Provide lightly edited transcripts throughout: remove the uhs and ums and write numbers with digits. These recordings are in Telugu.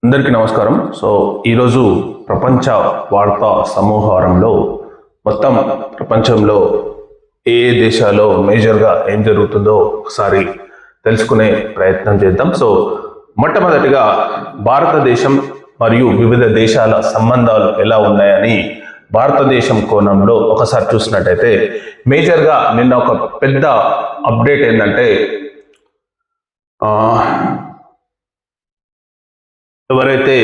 అందరికీ నమస్కారం. సో ఈరోజు ప్రపంచ వార్తా సమూహారంలో మొత్తం ప్రపంచంలో ఏ దేశాల్లో మేజర్గా ఏం జరుగుతుందో ఒకసారి తెలుసుకునే ప్రయత్నం చేద్దాం. సో మొట్టమొదటిగా భారతదేశం మరియు వివిధ దేశాల సంబంధాలు ఎలా ఉన్నాయని భారతదేశం కోణంలో ఒకసారి చూసినట్టయితే మేజర్గా నిన్న ఒక పెద్ద అప్డేట్ ఏంటంటే ఎవరైతే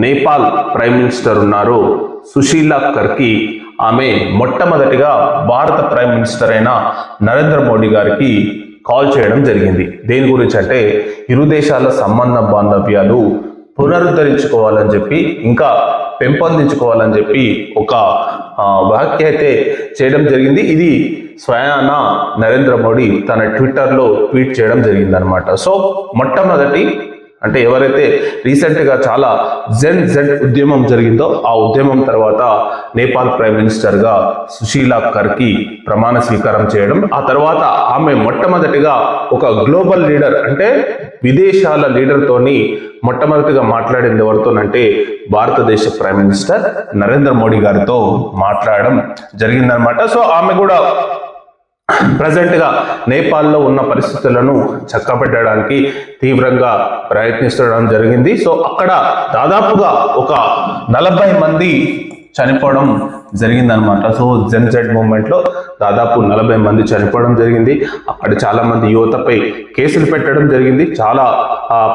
నేపాల్ ప్రైమ్ మినిస్టర్ ఉన్నారో సుశీలా కర్కి ఆమె మొట్టమొదటిగా భారత ప్రైమ్ మినిస్టర్ అయిన నరేంద్ర మోడీ గారికి కాల్ చేయడం జరిగింది. దేని గురించి అంటే ఇరు దేశాల సంబంధ బాంధవ్యాలు పునరుద్ధరించుకోవాలని చెప్పి ఇంకా పెంపొందించుకోవాలని చెప్పి ఒక వ్యాఖ్య అయితే చేయడం జరిగింది. ఇది స్వయాన నరేంద్ర మోడీ తన ట్విట్టర్లో ట్వీట్ చేయడం జరిగింది అనమాట. సో మొట్టమొదటి అంటే ఎవరైతే రీసెంట్గా చాలా జెడ్ ఉద్యమం జరిగిందో ఆ ఉద్యమం తర్వాత నేపాల్ ప్రైమ్ మినిస్టర్గా సుశీలా కర్కి ప్రమాణ స్వీకారం చేయడం, ఆ తర్వాత ఆమె మొట్టమొదటిగా ఒక గ్లోబల్ లీడర్ అంటే విదేశాల లీడర్తోని మొట్టమొదటిగా మాట్లాడింది ఎవరితోనంటే భారతదేశ ప్రైమ్ మినిస్టర్ నరేంద్ర మోడీ గారితో మాట్లాడడం జరిగిందనమాట. సో ఆమె కూడా ప్రజెంట్గా నేపాల్లో ఉన్న పరిస్థితులను చక్కబెట్టడానికి తీవ్రంగా ప్రయత్నిస్తడం జరిగింది. సో అక్కడ దాదాపుగా ఒక 40 మంది చనిపోవడం జరిగిందనమాట. సో జెడ్ మూవ్మెంట్లో దాదాపు 40 మంది చనిపోవడం జరిగింది. అక్కడ చాలా మంది యువతపై కేసులు పెట్టడం జరిగింది. చాలా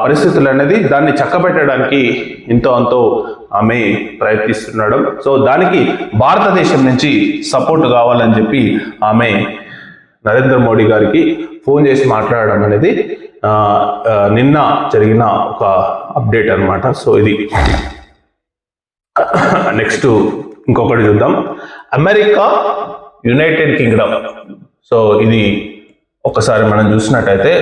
పరిస్థితులు అనేది దాన్ని చక్కబెట్టడానికి ఎంతో అంతో ఆమె ప్రయత్నిస్తున్నాడు. సో దానికి భారతదేశం నుంచి సపోర్ట్ కావాలని చెప్పి ఆమె నరేంద్ర మోడీ గారికి ఫోన్ చేసి మాట్లాడడం అనేది నిన్న జరిగిన ఒక అప్డేట్ అనమాట. సో ఇది నెక్స్ట్ ఇంకొకటి చూద్దాం. America, United Kingdom. సో ఇది ఒకసారి మనం చూసినట్టయితే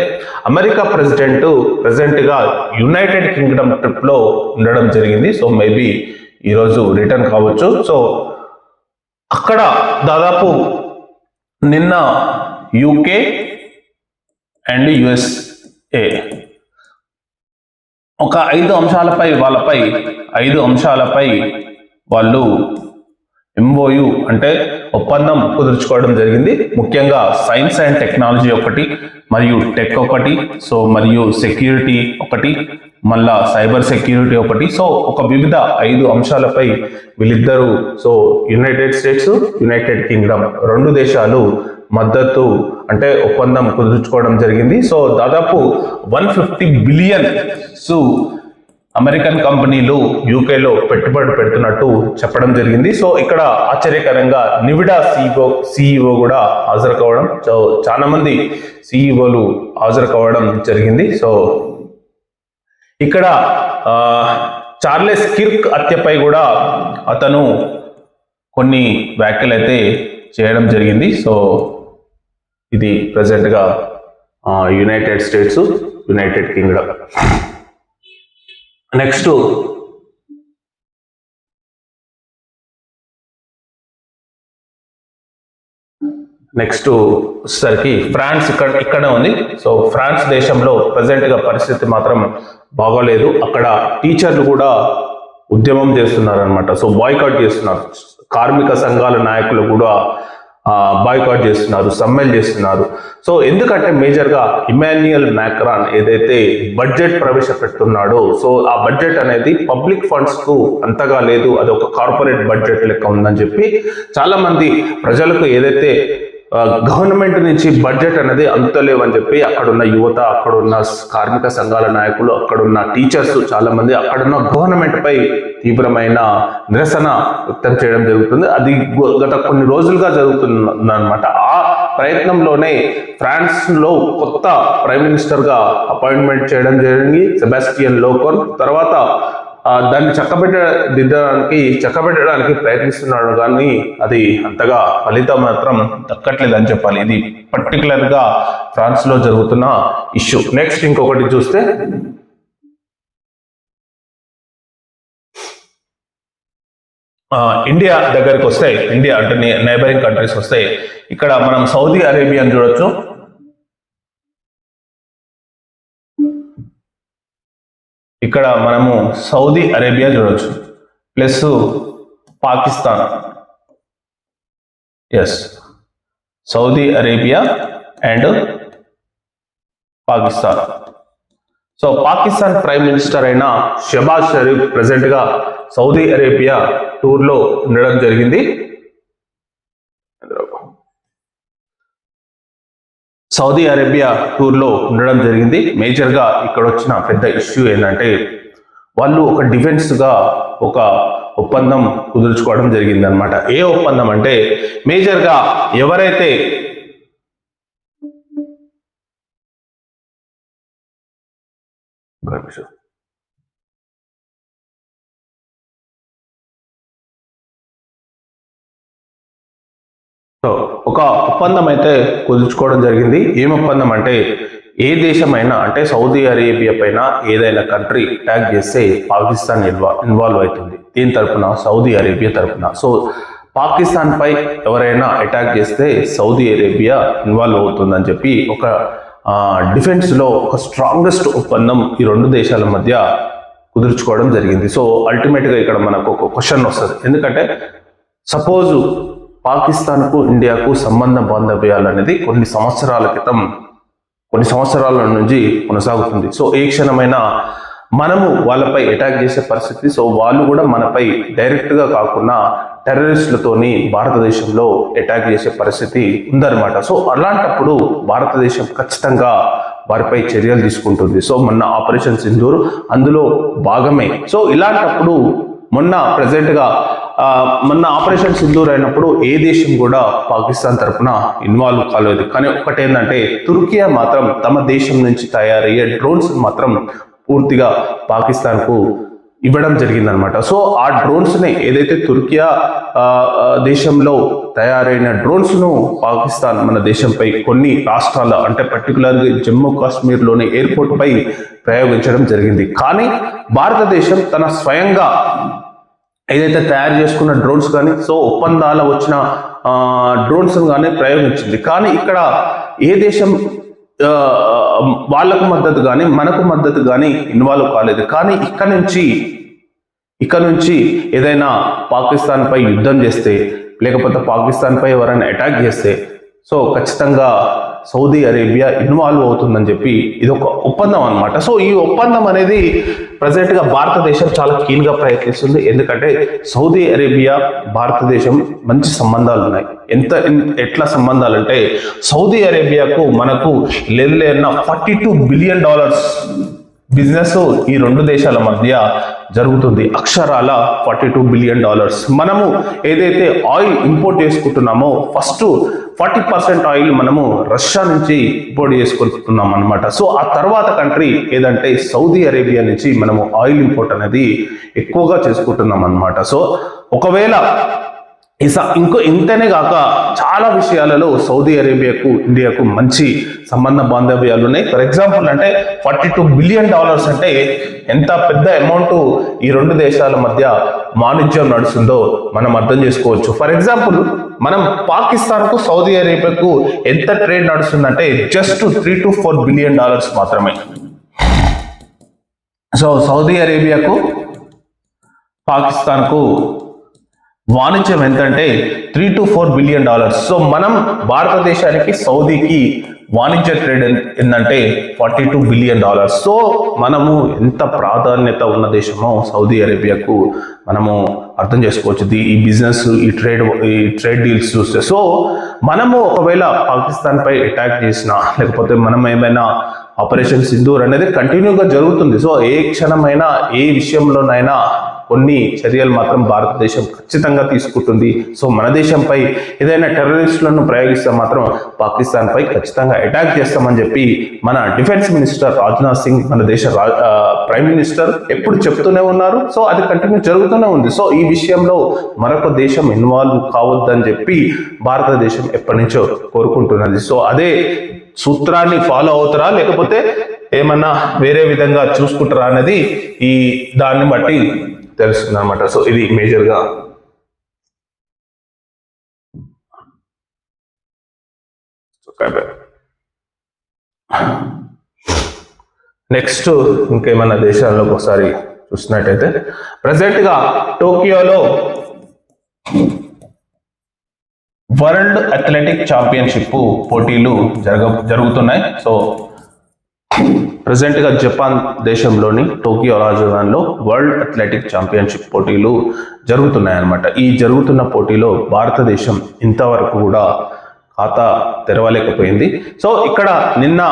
అమెరికా ప్రెసిడెంట్గా యునైటెడ్ కింగ్డమ్ ట్రిప్లో ఉండడం జరిగింది. సో మేబీ ఈరోజు రిటర్న్ కావచ్చు. సో అక్కడ దాదాపు నిన్న యూకే అండ్ యుఎస్ఏ ఒక 5 అంశాలపై వాళ్ళు ఎంఓయు అంటే ఒప్పందం కుదుర్చుకోవడం జరిగింది. ముఖ్యంగా సైన్స్ అండ్ టెక్నాలజీ ఒకటి, మరియు టెక్ ఒకటి, సో మరియు సెక్యూరిటీ ఒకటి, మళ్ళా సైబర్ సెక్యూరిటీ ఒకటి. సో ఒక వివిధ 5 అంశాలపై వీళ్ళిద్దరూ so United States, United Kingdom 2 దేశాలు మద్దతు అంటే ఒప్పందం కుదుర్చుకోవడం జరిగింది. సో దాదాపు 150 బిలియన్ అమెరికన్ కంపెనీలు యూకేలో పెట్టుబడి పెడుతున్నట్టు చెప్పడం జరిగింది. సో ఇక్కడ ఆశ్చర్యకరంగా నివిడా సిఇఓ కూడా హాజరు కావడం, సో చాలా మంది సిఇఓలు హాజరు కావడం జరిగింది. సో ఇక్కడ చార్లెస్ కిర్క్ హత్యపై కూడా అతను కొన్ని వ్యాఖ్యలు అయితే చేయడం జరిగింది. సో ఇది ప్రెసెంట్గా United States, United Kingdom. Next వచ్చేసరికి ఫ్రాన్స్ ఇక్కడే ఉంది. సో ఫ్రాన్స్ దేశంలో ప్రజెంట్గా పరిస్థితి మాత్రం బాగోలేదు. అక్కడ టీచర్లు కూడా ఉద్యమం చేస్తున్నారు అనమాట. సో బాయ్కాట్ చేస్తున్నారు. కార్మిక సంఘాల నాయకులు కూడా బాయ్కాట్ చేస్తున్నారు, సమ్మెలు చేస్తున్నారు. సో ఎందుకంటే మేజర్గా ఇమాన్యుయల్ మ్యాక్రాన్ ఏదైతే బడ్జెట్ ప్రవేశపెడుతున్నాడో సో ఆ బడ్జెట్ అనేది పబ్లిక్ ఫండ్స్ కు అంతగా లేదు, అది ఒక కార్పొరేట్ బడ్జెట్ లెక్క ఉందని చెప్పి చాలా మంది ప్రజలకు ఏదైతే గవర్నమెంట్ నుంచి బడ్జెట్ అనేది అందుతలేవని చెప్పి అక్కడున్న యువత, అక్కడున్న కార్మిక సంఘాల నాయకులు, అక్కడున్న టీచర్స్ చాలా మంది అక్కడున్న గవర్నమెంట్ పై తీవ్రమైన నిరసన వ్యక్తం చేయడం జరుగుతుంది. అది గత కొన్ని రోజులుగా జరుగుతుంది అనమాట. ఆ ప్రయత్నంలోనే ఫ్రాన్స్ లో కొత్త ప్రైమ్ మినిస్టర్ గా అపాయింట్మెంట్ చేయడం జరిగింది, సెబాస్టియన్ లోకోన్. తర్వాత దాన్ని చక్కబెట్టడానికి ప్రయత్నిస్తున్నాడు, కానీ అది అంతగా ఫలితం మాత్రం దక్కట్లేదని చెప్పాలి. ఇది పర్టికులర్ గా ఫ్రాన్స్ లో జరుగుతున్న ఇష్యూ. నెక్స్ట్ ఇంకొకటి చూస్తే ఇండియా దగ్గరికి వస్తే, ఇండియా అంటే నైబరింగ్ కంట్రీస్ వస్తే ఇక్కడ మనం సౌదీ అరేబియాని చూడొచ్చు. ఇక్కడ మనము సౌదీ అరేబియా చూడొచ్చు, plus Pakistan. Yes, Saudi Arabia and Pakistan. So Pakistan prime minister అయిన షెబాజ్ షరీఫ్ ప్రెసెంట్ గా సౌదీ అరేబియా టూర్ లో ఉండడం జరిగింది. సౌదీ అరేబియా టూర్ లో ఉండడం జరిగింది. మేజర్ గా ఇక్కడ వచ్చిన పెద్ద ఇష్యూ ఏంటంటే వాళ్ళు ఒక డిఫెన్స్ గా ఒక ఒప్పందం కుదుర్చుకోవడం జరిగింది అనమాట. ఏ ఒప్పందం అంటే మేజర్ గా ఎవరైతే సో ఒక ఒప్పందం అయితే కుదుర్చుకోవడం జరిగింది. ఏం ఒప్పందం అంటే ఏ దేశమైనా అంటే సౌదీ అరేబియా పైన ఏదైనా కంట్రీ అటాక్ చేస్తే పాకిస్తాన్ ఇన్వాల్వ్ అవుతుంది. దీని తరపున సౌదీ అరేబియా తరపున. సో పాకిస్తాన్ పై ఎవరైనా అటాక్ చేస్తే సౌదీ అరేబియా ఇన్వాల్వ్ అవుతుందని చెప్పి ఒక డిఫెన్స్ లో ఒక స్ట్రాంగెస్ట్ ఒప్పందం ఈ రెండు దేశాల మధ్య కుదుర్చుకోవడం జరిగింది. సో అల్టిమేట్ గా ఇక్కడ మనకు ఒక క్వశ్చన్ వస్తుంది. ఎందుకంటే సపోజ్ పాకిస్తాన్కు ఇండియాకు సంబంధ బాంధవ్యాలు అనేది కొన్ని సంవత్సరాల నుంచి కొనసాగుతుంది. సో ఏ క్షణమైనా మనము వాళ్ళపై అటాక్ చేసే పరిస్థితి. సో వాళ్ళు కూడా మనపై డైరెక్ట్ గా కాకుండా టెర్రరిస్టులతోని భారతదేశంలో అటాక్ చేసే పరిస్థితి ఉందన్నమాట. సో అలాంటప్పుడు భారతదేశం ఖచ్చితంగా వారిపై చర్యలు తీసుకుంటుంది. సో మొన్న ఆపరేషన్ సింధూర్ అందులో భాగమే. సో ఇలాంటప్పుడు మొన్న ఆపరేషన్ సింధూర్ అయినప్పుడు ఏ దేశం కూడా పాకిస్తాన్ తరఫున ఇన్వాల్వ్ కాలేదు. కానీ ఒకటేంటంటే తుర్కియా మాత్రం తమ దేశం నుంచి తయారయ్యే డ్రోన్స్ మాత్రం పూర్తిగా పాకిస్తాన్ కు ఇవ్వడం జరిగిందనమాట. సో ఆ డ్రోన్స్ ని ఏదైతే తుర్కియా దేశంలో తయారైన డ్రోన్స్ ను పాకిస్తాన్ మన దేశంపై కొన్ని రాష్ట్రాల అంటే పర్టికులర్గా జమ్మూ కాశ్మీర్ లోని ఎయిర్పోర్ట్ పై ప్రయోగించడం జరిగింది. కానీ భారతదేశం తన స్వయంగా ఏదైతే తయారు చేసుకున్న డ్రోన్స్ కానీ సో ఒప్పందాల వచ్చిన డ్రోన్స్ కానీ ప్రయోగించింది. కానీ ఇక్కడ ఏ దేశం వాళ్ళకు మద్దతు కానీ మనకు మద్దతు కానీ ఇన్వాల్వ్ కాలేదు. కానీ ఇక్కడ నుంచి ఏదైనా పాకిస్తాన్ పై యుద్ధం చేస్తే లేకపోతే పాకిస్తాన్ పై ఎవరైనా అటాక్ చేస్తే సో ఖచ్చితంగా సౌదీ అరేబియా ఇన్వాల్వ్ అవుతుందని చెప్పి ఇది ఒక ఒప్పందం అనమాట. సో ఈ ఒప్పందం అనేది ప్రజెంట్ గా భారతదేశం చాలా కీన్ గా ప్రయత్నిస్తుంది. ఎందుకంటే సౌదీ అరేబియా భారతదేశం మంచి సంబంధాలు ఉన్నాయి. ఎట్లా సంబంధాలు అంటే సౌదీ అరేబియాకు మనకు లేదన్న $42 బిలియన్ బిజినెస్ ఈ రెండు దేశాల మధ్య జరుగుతుంది. అక్షరాల $42 బిలియన్. మనము ఏదైతే ఆయిల్ ఇంపోర్ట్ చేసుకుంటున్నామో ఫస్ట్ 40% ఆయిల్ మనము రష్యా నుంచి ఇంపోర్ట్ చేసుకుంటున్నాం అనమాట. సో ఆ తర్వాత కంట్రీ ఏదంటే సౌదీ అరేబియా నుంచి మనము ఆయిల్ ఇంపోర్ట్ అనేది ఎక్కువగా చేసుకుంటున్నాం అనమాట. సో ఒకవేళ ఇంతనే కాక చాలా విషయాలలో సౌదీ అరేబియాకు ఇండియాకు మంచి సంబంధ బాంధవ్యాలు ఉన్నాయి. ఫర్ ఎగ్జాంపుల్ అంటే $42 బిలియన్ అంటే ఎంత పెద్ద అమౌంట్ ఈ రెండు దేశాల మధ్య వాణిజ్యం నడుస్తుందో మనం అర్థం చేసుకోవచ్చు. ఫర్ ఎగ్జాంపుల్ మనం పాకిస్తాన్ కు సౌదీ అరేబియాకు ఎంత ట్రేడ్ నడుస్తుందంటే జస్ట్ $3 to $4 బిలియన్ మాత్రమే. సో సౌదీ అరేబియాకు పాకిస్తాన్ కు వాణిజ్యం ఎంతంటే $3 to $4 బిలియన్. సో మనం భారతదేశానికి సౌదీకి వాణిజ్య ట్రేడ్ ఏంటంటే $42 బిలియన్. సో మనము ఎంత ప్రాధాన్యత ఉన్న దేశమో సౌదీ అరేబియాకు మనము అర్థం చేసుకోవచ్చు ఈ బిజినెస్ ఈ ట్రేడ్ డీల్స్ చూస్తే. సో మనము ఒకవేళ పాకిస్తాన్ పై అటాక్ చేసినా లేకపోతే మనం ఏమైనా ఆపరేషన్ సింధూర్ అనేది కంటిన్యూగా జరుగుతుంది. సో ఏ క్షణమైనా ఏ విషయంలోనైనా కొన్ని చర్యలు మాత్రం భారతదేశం ఖచ్చితంగా తీసుకుంటుంది. సో మన దేశంపై ఏదైనా టెర్రరిస్టులను ప్రయోగిస్తే మాత్రం పాకిస్తాన్ పై ఖచ్చితంగా అటాక్ చేస్తామని చెప్పి మన డిఫెన్స్ మినిస్టర్ రాజ్నాథ్ సింగ్ మన దేశ ప్రైమ్ మినిస్టర్ ఎప్పుడు చెప్తూనే ఉన్నారు. సో అది కంటిన్యూ జరుగుతూనే ఉంది. సో ఈ విషయంలో మరొక దేశం ఇన్వాల్వ్ కావద్దని చెప్పి భారతదేశం ఎప్పటి నుంచో కోరుకుంటున్నది. సో అదే సూత్రాన్ని ఫాలో అవుతారా లేకపోతే ఏమన్నా వేరే విధంగా చూసుకుంటారా అనేది ఈ దాన్ని బట్టి తెలుస్తుంది అనమాట. సో ఇది మేజర్గా నెక్స్ట్ ఇంకేమైనా దేశాల్లోకి ఒకసారి చూసినట్టయితే ప్రజెంట్ గా టోక్యోలో వరల్డ్ అథ్లెటిక్ ఛాంపియన్షిప్ పోటీలు జరుగుతున్నాయి. సో ప్రజెంట్ గా జపాన్ దేశంలోని టోక్యో రాజధానిలో వరల్డ్ అథ్లెటిక్ ఛాంపియన్షిప్ పోటీలు జరుగుతున్నాయి అన్నమాట. ఈ జరుగుతున్న పోటీలో భారతదేశం ఇంతవరకు కూడా ఖాతా తెరవలేకపోయింది. సో ఇక్కడ నిన్న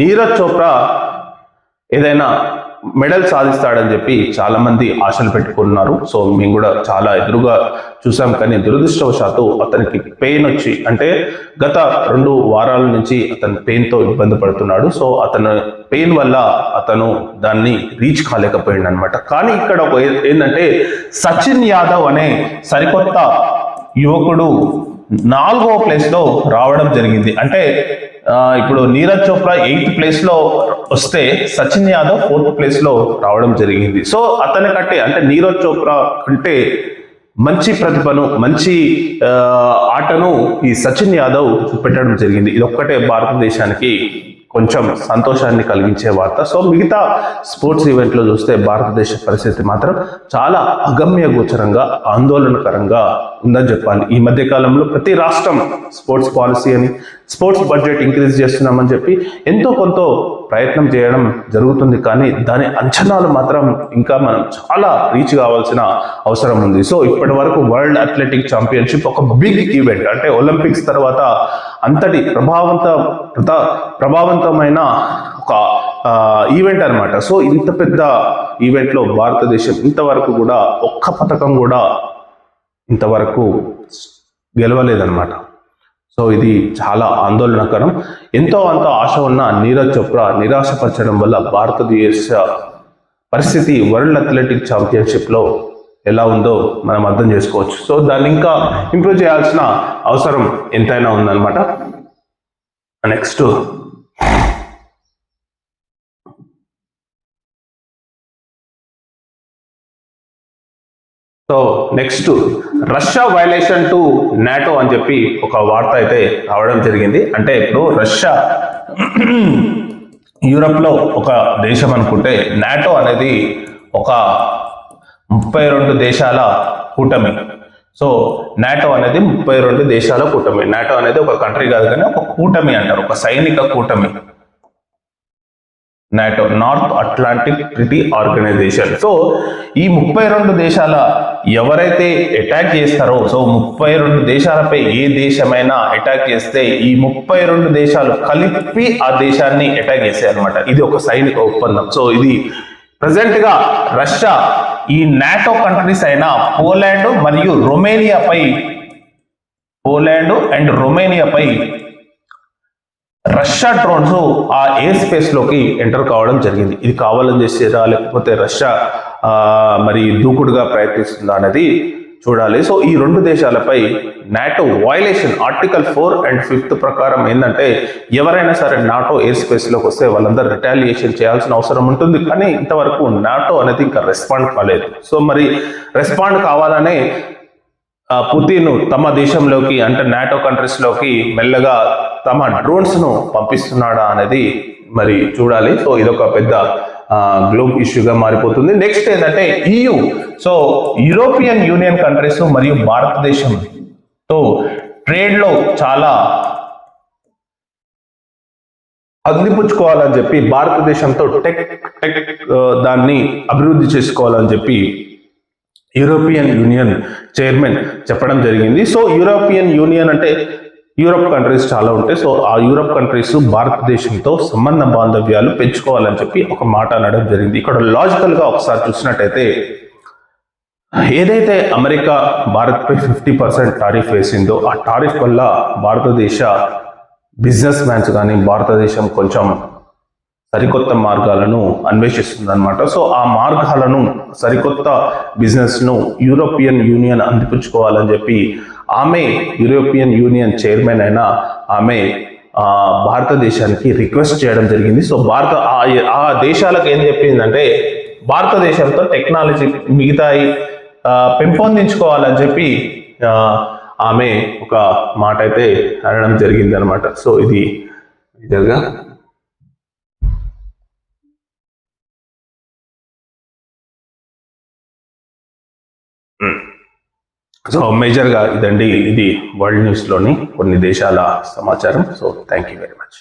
నీరజ్ చోప్రా ఏదైనా మెడల్ సాధిస్తాడని చెప్పి చాలా మంది ఆశలు పెట్టుకున్నారు. సో మేము కూడా చాలా ఎదురుగా చూసాం, కానీ దురదృష్టవశాత్తు అతనికి పెయిన్ వచ్చి, అంటే గత 2 వారాల నుంచి అతను పెయిన్తో ఇబ్బంది పడుతున్నాడు. సో అతను పెయిన్ వల్ల అతను దాన్ని రీచ్ కాలేకపోయింది అనమాట. కానీ ఇక్కడ ఏంటంటే సచిన్ యాదవ్ అనే సరికొత్త యువకుడు 4వ ప్లేస్ లో రావడం జరిగింది. అంటే ఇప్పుడు నీరజ్ చోప్రా 8th ప్లేస్ లో వస్తే సచిన్ యాదవ్ 4th ప్లేస్ లో రావడం జరిగింది. సో అతని కంటే, అంటే నీరజ్ చోప్రా కంటే మంచి ప్రతిభను, మంచి ఆటను ఈ సచిన్ యాదవ్ చూపెట్టడం జరిగింది. ఇది ఒక్కటే భారతదేశానికి కొంచెం సంతోషాన్ని కలిగించే వార్త. సో మిగతా స్పోర్ట్స్ ఈవెంట్లో చూస్తే భారతదేశ పరిస్థితి మాత్రం చాలా అగమ్య గోచరంగా, ఆందోళనకరంగా ఉందని చెప్పాలి. ఈ మధ్య కాలంలో ప్రతి రాష్ట్రం స్పోర్ట్స్ పాలసీ అని, స్పోర్ట్స్ బడ్జెట్ ఇంక్రీజ్ చేస్తున్నామని చెప్పి ఎంతో కొంత ప్రయత్నం చేయడం జరుగుతుంది, కానీ దాని అంచనాలు మాత్రం ఇంకా మనం చాలా రీచ్ కావాల్సిన అవసరం ఉంది. సో ఇప్పటి వరకు వరల్డ్ అథ్లెటిక్ ఛాంపియన్షిప్ ఒక బిగ్ ఈవెంట్, అంటే ఒలింపిక్స్ తర్వాత అంతటి ప్రభావవంతమైన ఒక ఈవెంట్ అనమాట. సో ఇంత పెద్ద ఈవెంట్లో భారతదేశం ఇంతవరకు కూడా ఒక్క పథకం కూడా ఇంతవరకు గెలవలేదన్నమాట. సో ఇది చాలా ఆందోళనకరం. ఎంతో అంత ఆశ ఉన్న నీరజ్ చోప్రా నిరాశపరచడం వల్ల భారతదేశ పరిస్థితి వరల్డ్ అథ్లెటిక్ ఛాంపియన్షిప్లో ఎలా ఉందో మనం అర్థం చేసుకోవచ్చు. సో దాన్ని ఇంకా ఇంప్రూవ్ చేయాల్సిన అవసరం ఎంతైనా ఉందన్నమాట. Next Russia violation to NATO అని చెప్పి ఒక వార్త అయితే రావడం జరిగింది. అంటే ఇప్పుడు రష్యా యూరప్ లో ఒక దేశం అనుకుంటే, నాటో అనేది ఒక 32 దేశాల కూటమి. సో నాటో అనేది 32 దేశాల కూటమి. నాటో అనేది ఒక కంట్రీ కాదు, కానీ ఒక కూటమి అంటారు, ఒక సైనిక కూటమి. NATO, North Atlantic Treaty Organization. So ఈ 32 దేశాల ఎవరైతే అటాక్ చేస్తారో, సో 32 దేశాలపై ఏ దేశమైనా అటాక్ చేస్తే ఈ 32 దేశాలు కలిపి ఆ దేశాన్ని అటాక్ చేస్తాయి అనమాట. ఇది ఒక సైనిక ఒప్పందం. సో ఇది ప్రజెంట్ గా రష్యా ఈ నాటో కంట్రీస్ అయిన పోలాండ్ మరియు రొమేనియాపై రష్యా డ్రోన్స్ ఆ ఎయిర్ స్పేస్ లోకి ఎంటర్ కావడం జరిగింది. ఇది కావాలని చేసేదా, లేకపోతే రష్యా మరి దూకుడుగా ప్రయత్నిస్తుందా అనేది చూడాలి. సో ఈ 2 దేశాలపై నాటో వైలేషన్ ఆర్టికల్ 4 and 5 ప్రకారం ఏంటంటే, ఎవరైనా సరే నాటో ఎయిర్ స్పేస్ లోకి వస్తే వాళ్ళందరూ రిటాలియేషన్ చేయాల్సిన అవసరం ఉంటుంది. కానీ ఇంతవరకు నాటో అనేది ఇంకా రెస్పాండ్ కాలేదు. సో మరి రెస్పాండ్ కావాలనే పుతిన్ తమ దేశంలోకి, అంటే నాటో కంట్రీస్ లోకి మెల్లగా తమ డ్రోన్స్ ను పంపిస్తున్నాడా అనేది మరి చూడాలి. సో ఇదొక పెద్ద గ్లోబల్ ఇష్యూగా మారిపోతుంది. నెక్స్ట్ ఏంటంటే EU. So European union countries మరియు భారతదేశంతో ట్రేడ్ లో చాలా అందిపుచ్చుకోవాలని చెప్పి, భారతదేశంతో టెక్ దాన్ని అభివృద్ధి చేసుకోవాలని చెప్పి యూరోపియన్ యూనియన్ చైర్మన్ చెప్పడం జరిగింది. సో యూరోపియన్ యూనియన్ అంటే యూరప్ కంట్రీస్ చాలా ఉంటాయి. సో ఆ యూరప్ కంట్రీస్ భారతదేశంతో సంబంధ బాంధవ్యాలు పెంచుకోవాలని చెప్పి ఒక మాట అనడం జరిగింది. ఇక్కడ లాజికల్ గా ఒకసారి చూసినట్టయితే, ఏదైతే అమెరికా భారత్పై 50% టారిఫ్ వేసిందో, ఆ టారిఫ్ వల్ల భారతదేశ బిజినెస్ మ్యాన్స్ కానీ భారతదేశం కొంచెం సరికొత్త మార్గాలను అన్వేషిస్తుంది అనమాట. సో ఆ మార్గాలను, సరికొత్త బిజినెస్ ను యూరోపియన్ యూనియన్ అందిపుచ్చుకోవాలని చెప్పి ఆమె, యూరోపియన్ యూనియన్ చైర్మన్ అయిన ఆమె భారతదేశానికి రిక్వెస్ట్ చేయడం జరిగింది. సో ఆ దేశాలకు ఏం చెప్పిందంటే, భారతదేశంతో టెక్నాలజీ మిగతాయి పెంపొందించుకోవాలని చెప్పి ఆమె ఒక మాట అయితే అనడం జరిగింది అనమాట. సో ఇది నిజంగా సో మేజర్గా ఇదండి, ఇది వరల్డ్ న్యూస్లోని కొన్ని దేశాల సమాచారం. So thank you very much.